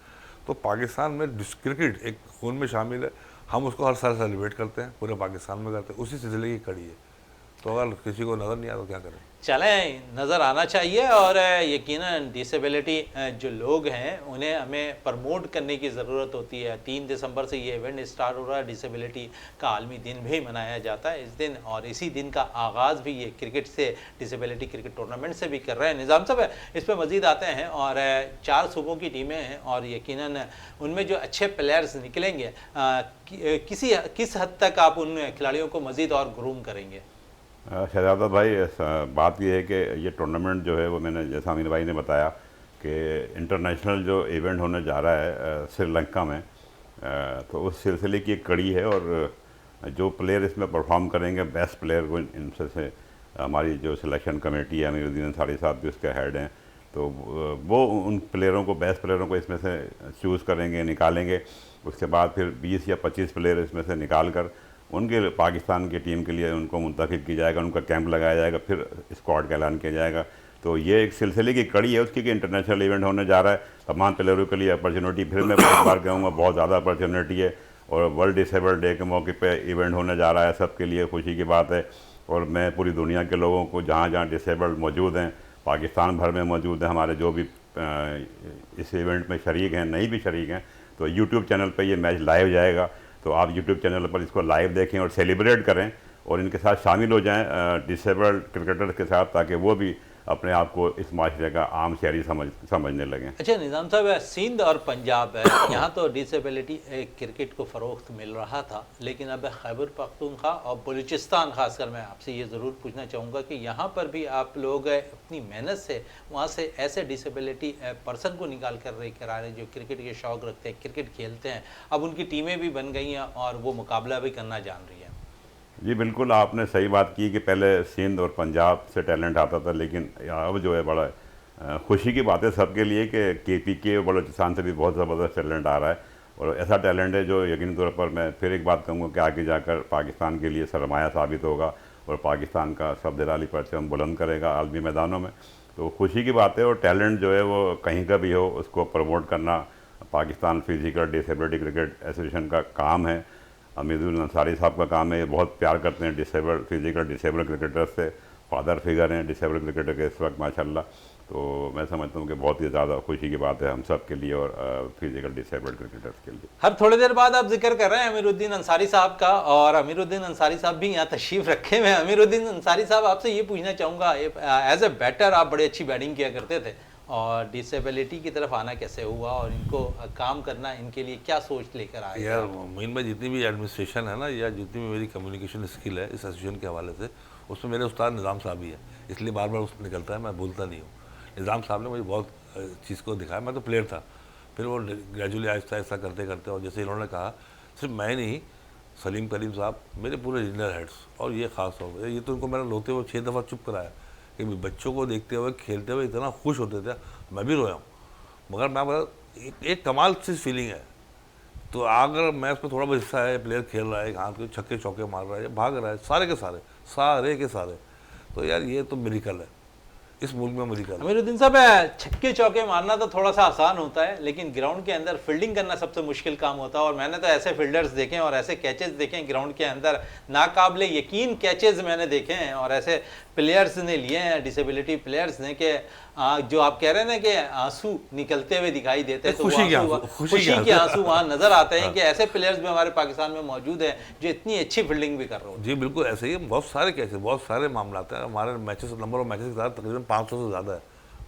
तो पाकिस्तान में क्रिकेट एक खून में शामिल है। हम उसको हर साल सेलिब्रेट करते हैं, पूरे पाकिस्तान में करते हैं, उसी सिलसिले की कड़ी है। तो अगर किसी को नज़र नहीं आया तो क्या करें? चलें, नज़र आना चाहिए और यकीनन डिसेबिलिटी जो लोग हैं उन्हें हमें प्रमोट करने की ज़रूरत होती है। 3 दिसंबर से ये इवेंट स्टार्ट हो रहा है, डिसेबिलिटी का आलमी दिन भी मनाया जाता है इस दिन, और इसी दिन का आगाज़ भी ये क्रिकेट से, डिसेबिलिटी क्रिकेट टूर्नामेंट से भी कर रहे हैं। निज़ाम साहब इस पर मज़ीद आते हैं, और 4 सूबों की टीमें हैं और यकीनन उनमें जो अच्छे प्लेयर्स निकलेंगे, किस हद तक आप उन खिलाड़ियों को मज़ीद और ग्रूम करेंगे? शहजादा भाई, बात यह है कि ये टूर्नामेंट जो है वो, मैंने जैसा अमीर भाई ने बताया कि इंटरनेशनल जो इवेंट होने जा रहा है श्रीलंका में, तो उस सिलसिले की एक कड़ी है। और जो प्लेयर इसमें परफॉर्म करेंगे, बेस्ट प्लेयर को इनसे से हमारी जो सिलेक्शन कमेटी है, अमीरुद्दीन अंसारी साहब भी उसके हेड हैं, तो वो उन प्लेयरों को, बेस्ट प्लेयरों को इसमें से चूज़ करेंगे, निकालेंगे। उसके बाद फिर 20 या 25 प्लेयर इसमें से निकाल कर उनके पाकिस्तान की टीम के लिए उनको मुंतखब किया जाएगा, उनका कैंप लगाया जाएगा, फिर स्क्वाड का ऐलान किया जाएगा। तो ये एक सिलसिले की कड़ी है उसकी कि इंटरनेशनल इवेंट होने जा रहा है, तमाम प्लेयरों के लिए अपॉर्चुनिटी। फिर मैं एक बार कहूँगा बहुत ज़्यादा अपॉर्चुनिटी है, और वर्ल्ड डिसेबल्ड डे के मौके पे इवेंट होने जा रहा है, सबके लिए खुशी की बात है। और मैं पूरी दुनिया के लोगों को, जहाँ जहाँ डिसेबल्ड मौजूद हैं, पाकिस्तान भर में मौजूद हैं हमारे, जो भी इस इवेंट में शरीक हैं, नहीं भी शरीक हैं, तो यूट्यूब चैनल पर ये मैच लाइव जाएगा। तो आप यूट्यूब चैनल पर इसको लाइव देखें और सेलिब्रेट करें और इनके साथ शामिल हो जाएं डिसेबल्ड क्रिकेटर्स के साथ, ताकि वो भी अपने आप को इस माशरे का आम शहरी समझने लगें। अच्छा निज़ाम साहब, सिंध और पंजाब है, यहाँ तो डिसेबिलिटी क्रिकेट को फ़रोख्त मिल रहा था, लेकिन अब खैबर पख्तूनख्वा और बलूचिस्तान खासकर मैं आपसे ये ज़रूर पूछना चाहूँगा कि यहाँ पर भी आप लोग अपनी मेहनत से वहाँ से ऐसे डिसेबिलिटी पर्सन को निकाल कर करा रहे जो क्रिकेट के शौक़ रखते हैं, क्रिकेट खेलते हैं, अब उनकी टीमें भी बन गई हैं और वो मुकाबला भी करना जान रही है। जी बिल्कुल, आपने सही बात की कि पहले सिंध और पंजाब से टैलेंट आता था, लेकिन अब जो है बड़ा खुशी की बात है सबके लिए कि केपीके और बलूचिस्तान से भी बहुत ज़बरदस्त टैलेंट आ रहा है। और ऐसा टैलेंट है जो यकीनी तौर पर, मैं फिर एक बात कहूँगा कि आगे जाकर पाकिस्तान के लिए सरमाया साबित होगा और पाकिस्तान का शब्दलाली परचम बुलंद करेगा आलमी मैदानों में। तो खुशी की बात है, और टैलेंट जो है वो कहीं का भी हो उसको प्रमोट करना Pakistan physical disability cricket association का काम है। अमीरुद्दीन अंसारी साहब का काम है, ये बहुत प्यार करते हैं फिजिकल डिसेबल क्रिकेटर्स से, फादर फिगर हैं डिसेबल क्रिकेटर के इस वक्त माशाल्लाह। तो मैं समझता हूँ कि बहुत ही ज़्यादा खुशी की बात है हम सब के लिए और फिजिकल डिसेबल्ड क्रिकेटर्स के लिए। हर थोड़ी देर बाद आप जिक्र कर रहे हैं अमीरुद्दीन अंसारी साहब का, और अमीरुद्दीन अंसारी साहब भी यहाँ तशरीफ रखे हुए हैं। अमीरुद्दीन अंसारी साहब, आपसे ये पूछना चाहूँगा, एज ए बैटर आप बड़ी अच्छी बैटिंग किया करते थे, और डिसेबिलिटी की तरफ आना कैसे हुआ और इनको काम करना, इनके लिए क्या सोच लेकर आए? यार मोइन भाई, जितनी भी एडमिनिस्ट्रेशन है ना, या जितनी भी मेरी कम्युनिकेशन स्किल है इस एसोसिएशन के हवाले से, उसमें मेरे उस्ताद निज़ाम साहब ही है, इसलिए बार बार उसमें निकलता है, मैं भूलता नहीं हूँ। निज़ाम साहब ने मुझे बहुत चीज़ को दिखाया। मैं तो प्लेयर था, फिर वो ग्रेजुअली आहिस्ता आहिस्ता करते करते, और जैसे इन्होंने कहा, सिर्फ मैं नहीं, सलीम करीम साहब, मेरे पूरे इंजीनियर हेड्स, और ये ख़ास तौर पर, ये तो उनको मैंने रोते हुए 6 दफ़ा चुप कराया कि बच्चों को देखते हुए खेलते हुए इतना खुश होते थे, मैं भी रोया हूँ। मगर मैं बता, एक कमाल सी फीलिंग है। तो अगर मैं उसमें थोड़ा बहुत हिस्सा है, प्लेयर खेल रहा है, एक हाथ के छक्के चौके मार रहा है, भाग रहा है, सारे के सारे, तो यार ये तो मिरेकल है, इस मुल्क में मिरेकल है। अमीरुद्दीन साहब, छक्के चौके मारना तो थोड़ा सा आसान होता है, लेकिन ग्राउंड के अंदर फील्डिंग करना सबसे मुश्किल काम होता है। और मैंने तो ऐसे फील्डर्स देखे हैं और ऐसे कैचेस देखे हैं ग्राउंड के अंदर, नाकाबिले यकीन कैचेस मैंने देखे हैं, और ऐसे प्लेयर्स ने लिए हैं, डिसेबिलिटी प्लेयर्स ने, कि जो आप कह रहे हैं ना कि आंसू निकलते हुए दिखाई देते हैं, तो खुशी के आंसू वहाँ नजर आते हैं कि ऐसे प्लेयर्स भी हमारे पाकिस्तान में मौजूद हैं जो इतनी अच्छी फील्डिंग भी कर रहे हो। जी बिल्कुल ऐसे ही, बहुत सारे कैसे, बहुत सारे मामला हैं हमारे मैचेस, नंबर ऑफ मैचेस के साथ तकरीबन 500 से ज़्यादा है,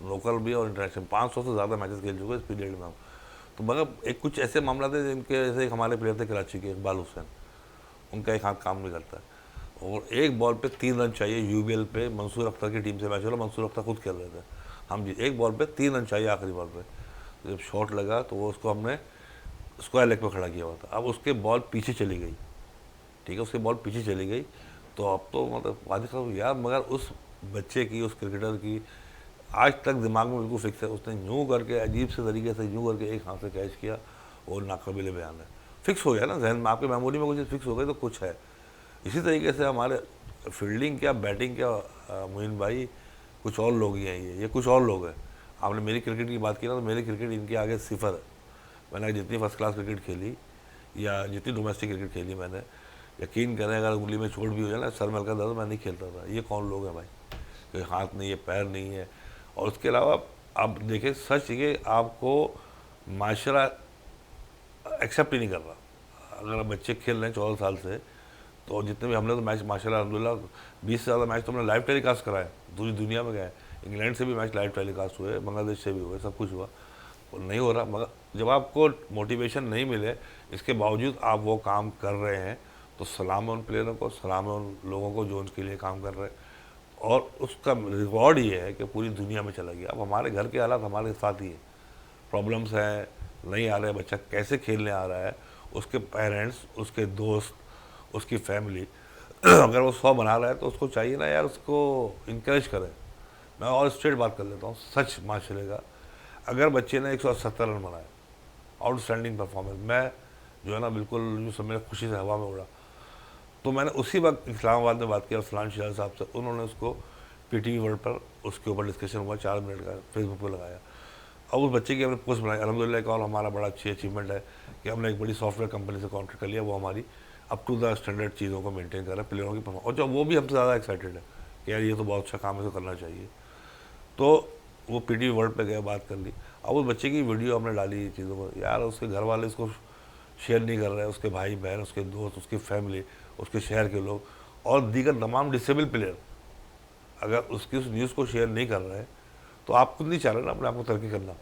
लोकल भी और इंटरनेशनल, 500 से ज़्यादा मैचेस खेल चुके हैं इस पीरियड में हम। तो मगर एक कुछ ऐसे मामला थे जिनके, जैसे एक हमारे प्लेयर थे कराची के, इकबाल हुसैन, उनका एक हाथ काम नहीं करता है, और एक बॉल पे 3 रन चाहिए। यूबीएल पे मंसूर अख्तर की टीम से मैच हो रहा, मंसूर अख्तर खुद खेल रहे थे, हम जी एक बॉल पे 3 रन चाहिए आखिरी बॉल पे। तो जब शॉट लगा तो वो उसको हमने स्क्वायर लेग पे खड़ा किया हुआ था। अब उसके बॉल पीछे चली गई, ठीक है, उसके बॉल पीछे चली गई, तो अब तो मतलब वादी खराब यार। मगर उस बच्चे की, उस क्रिकेटर की आज तक दिमाग में बिल्कुल फिक्स है, उसने यूँ करके अजीब से तरीके से यूँ करके एक हाथ से कैच किया, और नाकाबिले बयान है, फिक्स हो गया ना जहन में, आपके मेमोरी में कुछ फिक्स हो गई तो कुछ है। इसी तरीके से हमारे फील्डिंग क्या, बैटिंग क्या, मोइन भाई, कुछ और लोग ही हैं, ये कुछ और लोग हैं। आपने मेरी क्रिकेट की बात की ना, तो मेरी क्रिकेट इनके आगे सिफर है। मैंने जितनी फर्स्ट क्लास क्रिकेट खेली या जितनी डोमेस्टिक क्रिकेट खेली मैंने, यकीन करें अगर उंगली में चोट भी हो जाए ना, सर में हल्का दर्द, मैं नहीं खेलता था। ये कौन लोग हैं भाई, कोई हाथ नहीं है, पैर नहीं है। और उसके अलावा आप देखें, सच ये आपको माशरा एक्सेप्ट ही नहीं कर रहा। अगर बच्चे खेल रहे हैं 14 साल से, तो जितने भी हमने तो मैच माशाल्लाह अल्हम्दुलिल्लाह 20 से ज़्यादा मैच तो हमने लाइव टेलीकास्ट कराए, पूरी दुनिया में गए। इंग्लैंड से भी मैच लाइव टेलीकास्ट हुए, बांग्लादेश से भी हुए, सब कुछ हुआ, और नहीं हो रहा। मगर जब आपको मोटिवेशन नहीं मिले, इसके बावजूद आप वो काम कर रहे हैं, तो सलाम है उन प्लेयरों को, सलाम है उन लोगों को जो उनके लिए काम कर रहे हैं। और उसका रिवॉर्ड ये है कि पूरी दुनिया में चला गया। अब हमारे घर के हालात हमारे साथ ही है, प्रॉब्लम्स हैं, नहीं आ रहे, बच्चा कैसे खेलने आ रहा है, उसके पेरेंट्स, उसके दोस्त, उसकी फैमिली अगर वो 100 बना रहा है तो उसको चाहिए ना यार, उसको इनक्रेज करें। मैं और स्ट्रेट बात कर लेता हूँ, सच माशरे का, अगर बच्चे ने 170 रन बनाए, आउटस्टैंडिंग परफॉर्मेंस, मैं जो है ना बिल्कुल जो समय खुशी से हवा में उड़ा। तो मैंने उसी वक्त इस्लामाबाद में बात किया फलान शियाल साहब से, उन्होंने उसको पीटीवी वर्ल्ड पर उसके ऊपर डिस्कशन हुआ, 4 मिनट का, फेसबुक पर लगाया। अब उस बच्चे की हमने पोस्ट बनाई, अल्हम्दुलिल्लाह। एक और हमारा बड़ा अच्छी अचीवमेंट है कि हमने एक बड़ी सॉफ्टवेयर कंपनी से कॉन्ट्रैक्ट कर लिया, वो हमारी अप टू द स्टैंडर्ड चीज़ों को मेंटेन कर रहा है, प्लेयरों की परफॉर्मेंस, और जो वो भी हमसे ज़्यादा एक्साइटेड है कि यार ये तो बहुत अच्छा काम है, इसको करना चाहिए। तो वो पीटीवी वर्ल्ड पे गए, बात कर ली। अब उस बच्चे की वीडियो हमने डाली चीज़ों को, यार उसके घर वाले इसको शेयर नहीं कर रहे हैं, उसके भाई बहन, उसके दोस्त, उसकी फैमिली, उसके शहर के लोग और दीगर तमाम डिसेबल प्लेयर अगर उसकी उस न्यूज़ को शेयर नहीं कर रहे हैं, तो आप खुद नहीं चाह रहे ना अपने आप को तरक्की करना।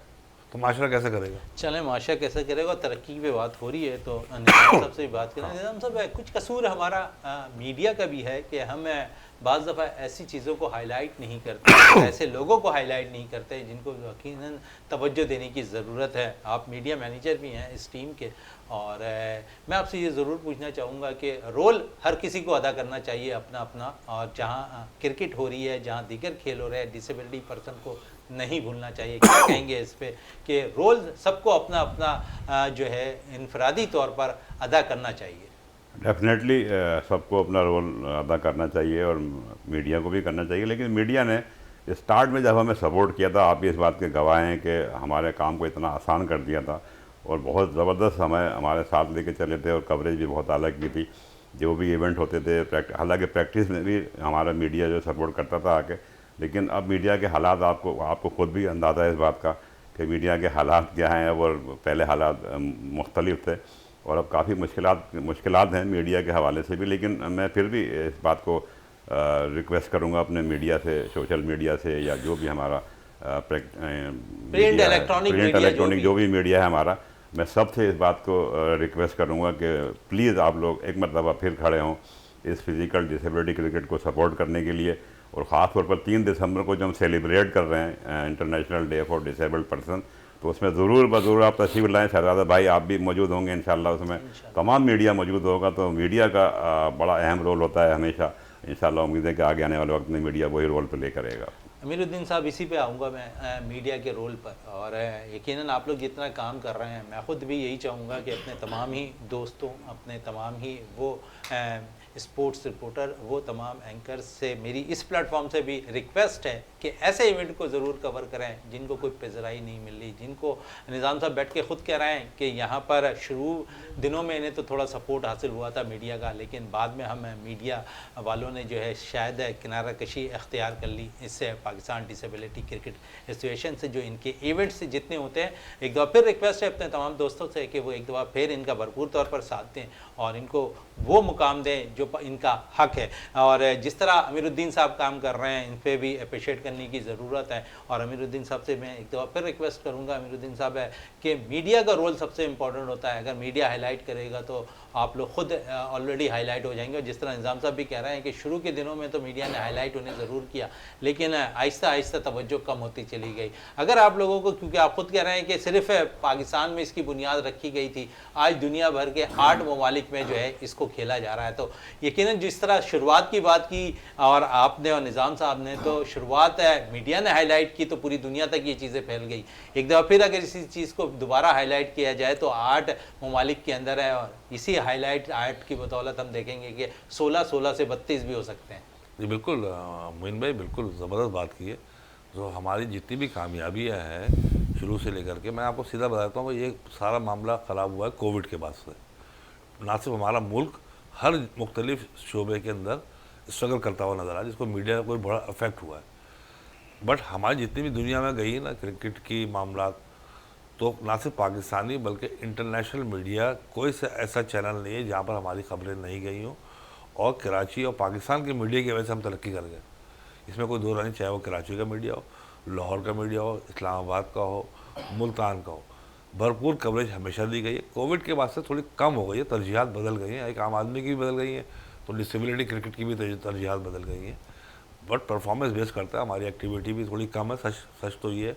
तो माशरा कैसे करेगा? चलें, माशा कैसे करेगा, तरक्की की बात हो रही है तो निज़ाम साहब से भी बात करें। निज़ाम साहब, कुछ कसूर हमारा मीडिया का भी है कि हम बाज़ दफ़ा ऐसी चीज़ों को हाईलाइट नहीं करते, ऐसे लोगों को हाईलाइट नहीं करते जिनको यकीनन तवज्जो देने की ज़रूरत है। आप मीडिया मैनेजर भी हैं इस टीम के, और मैं आपसे ये ज़रूर पूछना चाहूँगा कि रोल हर किसी को अदा करना चाहिए अपना अपना, और जहाँ क्रिकेट हो रही है, जहाँ दीगर खेल हो रहे हैं, डिसेबिलिटी पर्सन को नहीं भूलना चाहिए। क्या कहेंगे इस पे कि रोल सबको अपना अपना जो है इनफरादी तौर पर अदा करना चाहिए? डेफिनेटली सबको अपना रोल अदा करना चाहिए और मीडिया को भी करना चाहिए, लेकिन मीडिया ने स्टार्ट में जब हमें सपोर्ट किया था, आप भी इस बात के गवाह हैं कि हमारे काम को इतना आसान कर दिया था और बहुत ज़बरदस्त समय हमारे साथ लेके चले थे और कवरेज भी बहुत अलग की थी। जो भी इवेंट होते थे, हालांकि प्रैक्टिस में भी हमारा मीडिया जो सपोर्ट करता था आके, लेकिन अब मीडिया के हालात आपको खुद भी अंदाज़ा है इस बात का कि मीडिया के हालात क्या हैं और पहले हालात मुख्तलिफ थे और अब काफ़ी मुश्किलात हैं मीडिया के हवाले से भी। लेकिन मैं फिर भी इस बात को रिक्वेस्ट करूंगा अपने मीडिया से, सोशल मीडिया से, या जो भी हमारा प्रिंट इलेक्ट्रॉनिक जो भी मीडिया है हमारा, मैं सबसे इस बात को रिक्वेस्ट करूंगा कि प्लीज़ आप लोग एक मरतबा फिर खड़े हों इस फिज़िकल डिसेबिलिटी क्रिकेट को सपोर्ट करने के लिए। और ख़ास तौर पर 3 दिसंबर को जो हम सेलिब्रेट कर रहे हैं international day for disabled person, तो उसमें ज़रूर आप तशरीफ़ लाएँ। शहजादा भाई आप भी मौजूद होंगे इंशाल्लाह, उसमें तमाम मीडिया मौजूद होगा। तो मीडिया का बड़ा अहम रोल होता है हमेशा। इंशाल्लाह उम्मीद है कि आगे आने वाले वक्त में मीडिया वही रोल प्ले करेगा। अमीरुद्दीन साहब, इसी पे आऊँगा मैं, मीडिया के रोल पर। और यकीनन आप लोग जितना काम कर रहे हैं, मैं ख़ुद भी यही चाहूँगा कि अपने तमाम ही दोस्तों, अपने तमाम ही वो स्पोर्ट्स रिपोर्टर, वो तमाम एंकर्स से मेरी इस प्लेटफॉर्म से भी रिक्वेस्ट है कि ऐसे इवेंट को ज़रूर कवर करें जिनको कोई पेशराई नहीं मिल रही, जिनको निज़ाम साहब बैठ के ख़ुद कह रहे हैं कि यहाँ पर शुरू दिनों में इन्हें तो थोड़ा सपोर्ट हासिल हुआ था मीडिया का, लेकिन बाद में हम मीडिया वालों ने जो है शायद किनारा कशी अख्तियार कर ली। इससे पाकिस्तान डिसेबिलिटी क्रिकेट एसोसिएशन से जो इनके इवेंट्स जितने होते हैं, एक दफ़ा फिर रिक्वेस्ट है अपने तमाम दोस्तों से कि वो एक दफ़ा फिर इनका भरपूर तौर पर साथ दें और इनको वो मुकाम दें जो इनका हक है। और जिस तरह अमीरुद्दीन साहब काम कर रहे हैं, इन पर भी अप्रिशिएट करने की ज़रूरत है। और अमीरुद्दीन साहब से मैं एक दफ़ा फिर रिक्वेस्ट करूँगा, अमीरुद्दीन साहब, है कि मीडिया का रोल सबसे इंपॉर्टेंट होता है। अगर मीडिया हाईलाइट करेगा तो आप लोग खुद ऑलरेडी हाईलाइट हो जाएंगे। और जिस तरह निज़ाम साहब भी कह रहे हैं कि शुरू के दिनों में तो मीडिया ने हाईलाइट उन्हें ज़रूर किया, लेकिन आहिस्ता आहिस्ता तवज्जो कम होती चली गई। अगर आप लोगों को, क्योंकि आप खुद कह रहे हैं कि सिर्फ पाकिस्तान में इसकी बुनियाद रखी गई थी, आज दुनिया भर के 8 ममालिक में जो है इसको खेला जा रहा है, तो यकीनन जिस तरह शुरुआत की बात की और आपने और निज़ाम साहब ने, तो शुरुआत है मीडिया ने हाईलाइट की तो पूरी दुनिया तक ये चीज़ें फैल गई। एक दफ़ा फिर अगर इसी चीज़ को दोबारा हाईलाइट किया जाए तो 8 ममालिक के अंदर है, और इसी हाईलाइट 8 की बदौलत हम देखेंगे कि 16 से 32 भी हो सकते हैं। जी बिल्कुल मोइन भाई, बिल्कुल ज़बरदस्त बात की है। जो हमारी जितनी भी कामयाबियाँ हैं शुरू से लेकर के, मैं आपको सीधा बताता हूँ, ये सारा मामला ख़राब हुआ है कोविड के बाद से। ना सिर्फ हमारा मुल्क हर मुख्तलिफ शोबे के अंदर स्ट्रगल करता हुआ नज़र आया, जिसको मीडिया का कोई बड़ा अफेक्ट हुआ है। बट हमारी जितनी भी दुनिया में गई ना क्रिकेट की मामला, तो ना सिर्फ पाकिस्तानी बल्कि इंटरनेशनल मीडिया कोई सा ऐसा चैनल नहीं है जहाँ पर हमारी खबरें नहीं गई हों। और कराची और पाकिस्तान की मीडिया की वजह से हम तरक्की कर गए, इसमें कोई दो राय नहीं। चाहे वो कराची का मीडिया हो, लाहौर का मीडिया हो, इस्लामाबाद का हो, मुल्तान का हो, भरपूर कवरेज हमेशा दी गई है। कोविड के बाद से थोड़ी कम हो गई है, तरजीहात बदल गई हैं, एक आम आदमी की भी बदल गई हैं, तो डिसेबिलिटी क्रिकेट की भी तरजीहात बदल गई हैं। बट परफॉर्मेंस बेस करता है, हमारी एक्टिविटी भी थोड़ी कम है, सच तो ये है।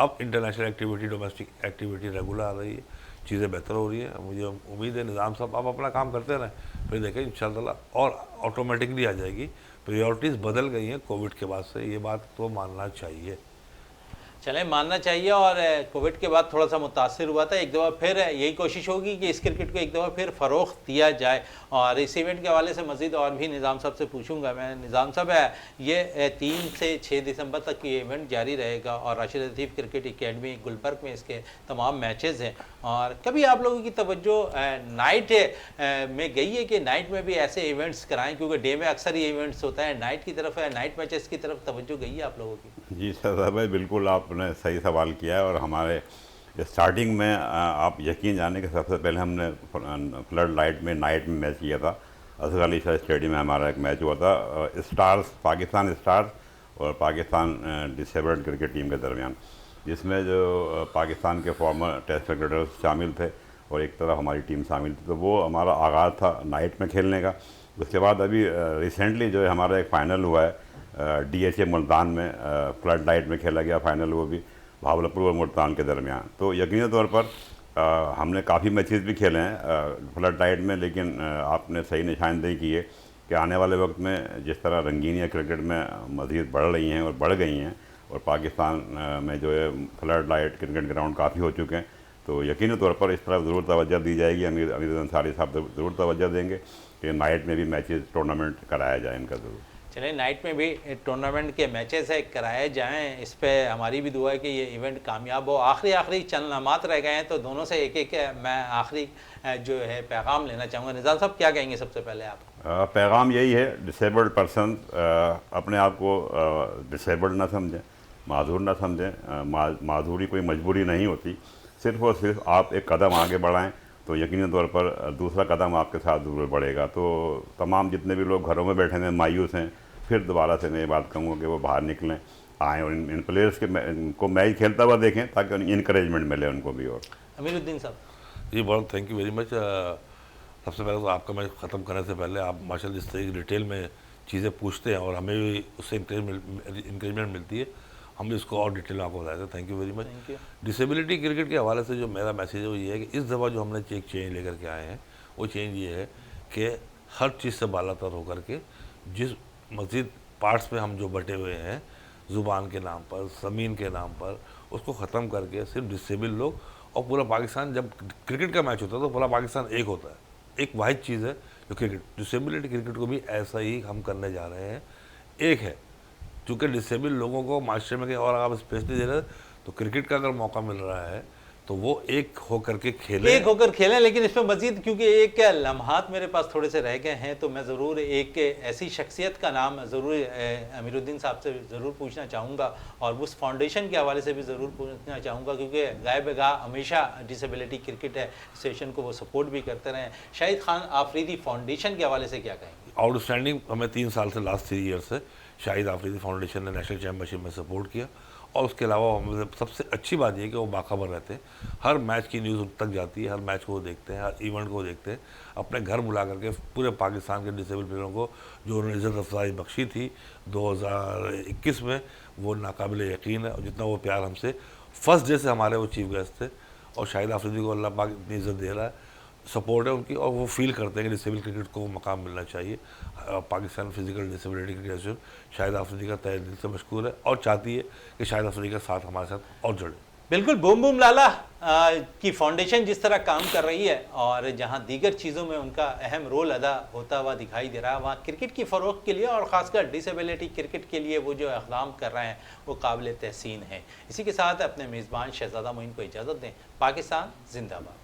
अब international activity, domestic activity regular आ रही है, चीज़ें बेहतर हो रही हैं। मुझे उम्मीद है निज़ाम साहब आप अपना काम करते रहें, फिर देखें इंशाअल्लाह और ऑटोमेटिकली आ जाएगी। प्रायोरिटीज़ बदल गई हैं कोविड के बाद से, ये बात तो मानना चाहिए। चलें, मानना चाहिए। और कोविड के बाद थोड़ा सा मुतासिर हुआ था, एक दफ़ा फिर यही कोशिश होगी कि इस क्रिकेट को एक दफ़ा फिर फ़रोग़ दिया जाए। और इस इवेंट के हवाले से मज़ीद और भी निज़ाम साहब से पूछूंगा मैं। निज़ाम साहब, ये 3 से 6 दिसंबर तक ये इवेंट जारी रहेगा और राशिद लतीफ़ क्रिकेट एकेडमी गुलबर्ग में इसके तमाम मैचेज़ हैं। और कभी आप लोगों की तवज्जो नाइट में गई है कि नाइट में भी ऐसे इवेंट्स कराएँ, क्योंकि डे में अक्सर ये इवेंट्स होता है, नाइट की तरफ नाइट मैचेस की तरफ तवज्जो गई है आप लोगों की? जी सर भाई, बिल्कुल आपने सही सवाल किया है। और हमारे स्टार्टिंग में आप यकीन जाने के सबसे पहले हमने फ्लड लाइट में नाइट में मैच किया था। असगर अली शाह स्टेडियम में हमारा एक मैच हुआ था, स्टार्स, पाकिस्तान स्टार्स और पाकिस्तान डिसेबल्ड क्रिकेट टीम के दरमियान। जिसमें जो पाकिस्तान के फॉर्मर टेस्ट क्रिकेटर्स शामिल थे और एक तरफ हमारी टीम शामिल थी। तो वो हमारा आगाज़ था नाइट में खेलने का। उसके बाद अभी रिसेंटली जो है हमारा एक फ़ाइनल हुआ है DHA मुल्तान में, फ्लड लाइट में खेला गया फ़ाइनल, वो भी भावलपुर और मुल्तान के दरमियान। तो यकीनी तौर पर हमने काफ़ी मैचेस भी खेले हैं फ्लड लाइट में, लेकिन आपने सही निशानदेही की है कि आने वाले वक्त में जिस तरह रंगीनियाँ क्रिकेट में मज़ीद बढ़ रही हैं और बढ़ गई हैं, और पाकिस्तान में जो है फ्लड लाइट क्रिकेट ग्राउंड काफ़ी हो चुके हैं, तो यकीनी तौर पर इस तरफ ज़रूर तवज्जो दी जाएगी। अमीर अंसारी साहब ज़रूर तवज्जो देंगे कि नाइट में भी मैचेस टूर्नामेंट कराया जाए इनका ज़रूर। चलिए, नाइट में भी टूर्नामेंट के मैचेस है कराए जाएं, इस पे हमारी भी दुआ है कि ये इवेंट कामयाब हो। आखिरी चंद लम्हात रह गए हैं, तो दोनों से एक मैं आखिरी जो है पैगाम लेना चाहूँगा। निज़ाम साहब क्या कहेंगे सबसे पहले आप? पैगाम यही है, डिसेबल्ड पर्सन अपने आप को डिसेबल्ड ना समझें, माजूर ना समझें। माजूरी कोई मजबूरी नहीं होती, सिर्फ़ और सिर्फ आप एक कदम आगे बढ़ाएं तो यकीनी तौर पर दूसरा कदम आपके साथ ज़रूर बढ़ेगा। तो तमाम जितने भी लोग घरों में बैठे हैं मायूस हैं, फिर दोबारा से मैं ये बात कहूँगा कि वो बाहर निकलें, आएँ और इन प्लेयर्स को मैच खेलता हुआ देखें ताकि इनकरेजमेंट मिले उनको भी। और अमीरुद्दीन साहब जी, बहुत थैंक यू वेरी मच। सबसे पहले तो आपका मैच ख़त्म करने से पहले आप माशाल्लाह जिस तरह की डिटेल में चीज़ें पूछते हैं और हमें भी उससे इंकरेजमेंट मिलती है, हम भी इसको और डिटेल में आपको बताते हैं। Thank you very much. Disability cricket के हवाले से जो मेरा मैसेज है वो ये है कि इस दफ़ा जो हमने एक चेंज लेकर के आए हैं, वो चेंज ये है कि हर चीज़ से बालातर होकर के जिस मज़ीद पार्ट्स पे हम जो बटे हुए हैं, ज़ुबान के नाम पर, ज़मीन के नाम पर, उसको ख़त्म करके सिर्फ डिसेबल लोग और पूरा पाकिस्तान, जब क्रिकेट का मैच होता है तो पूरा पाकिस्तान एक होता है, एक वाहिद चीज़ है जो क्रिकेट। डिसेबिलिटी क्रिकेट को भी ऐसा ही हम करने जा रहे हैं, एक है। चूँकि डिसेबल लोगों को मास्टर में कहीं और आप स्पेस नहीं दे रहे, तो क्रिकेट का अगर मौका मिल रहा है तो वो एक होकर के खेलें। लेकिन इसमें मजीद क्योंकि एक लम्हात मेरे पास थोड़े से रह गए हैं, तो मैं ज़रूर एक ऐसी शख्सियत का नाम ज़रूर अमीरुद्दीन साहब से ज़रूर पूछना चाहूँगा और उस फाउंडेशन के हवाले से भी ज़रूर पूछना चाहूँगा, क्योंकि गाए-बगाह हमेशा डिसेबिलिटी क्रिकेट एसोसिएशन को वो सपोर्ट भी करते रहे। शाहिद खान आफरीदी फाउंडेशन के हवाले से क्या कहेंगे? आउटस्टैंडिंग, हमें 3 साल से, लास्ट 3 ईयर से शाहिद आफरीदी फाउंडेशन ने नेशनल चैम्पियनशिप में सपोर्ट किया, और उसके अलावा हमें सबसे अच्छी बात यह है कि वो बाखबर रहते हैं। हर मैच की न्यूज़ उन तक जाती है, हर मैच को वो देखते हैं, हर इवेंट को देखते हैं। अपने घर बुला करके पूरे पाकिस्तान के डिसेबल प्लेयरों को जो उन्होंने इज़्ज़त अफजाई बख्शी थी 2021 में, वो नाकाबिल यकीन है। और जितना वो प्यार हमसे फर्स्ट डे से हमारे वो चीफ गेस्ट थे, और शाहिद आफरीदी को अल्लाह पाक इतनी इज़्ज़त दे रहा है, सपोर्ट है उनकी, और वो फील करते हैं कि डिसेबल क्रिकेट को वो मकाम मिलना चाहिए। Pakistan physical disability cricket association Shahid Afridi का तहे दिल से मशकूर है और चाहती है कि शाहिद आफरीदी का साथ हमारे साथ और जुड़े। बिल्कुल, बूम बूम लाला की फाउंडेशन जिस तरह काम कर रही है और जहां दीगर चीज़ों में उनका अहम रोल अदा होता हुआ दिखाई दे रहा है, वहाँ क्रिकेट की फ़रोग़ के लिए और ख़ासकर डिसेबिलिटी क्रिकेट के लिए वो जो इक़दाम कर रहे हैं वो काबिल तहसीन है। इसी के साथ अपने मेज़बान शहज़ादा मोइन को इजाज़त दें। पाकिस्तान जिंदाबाद।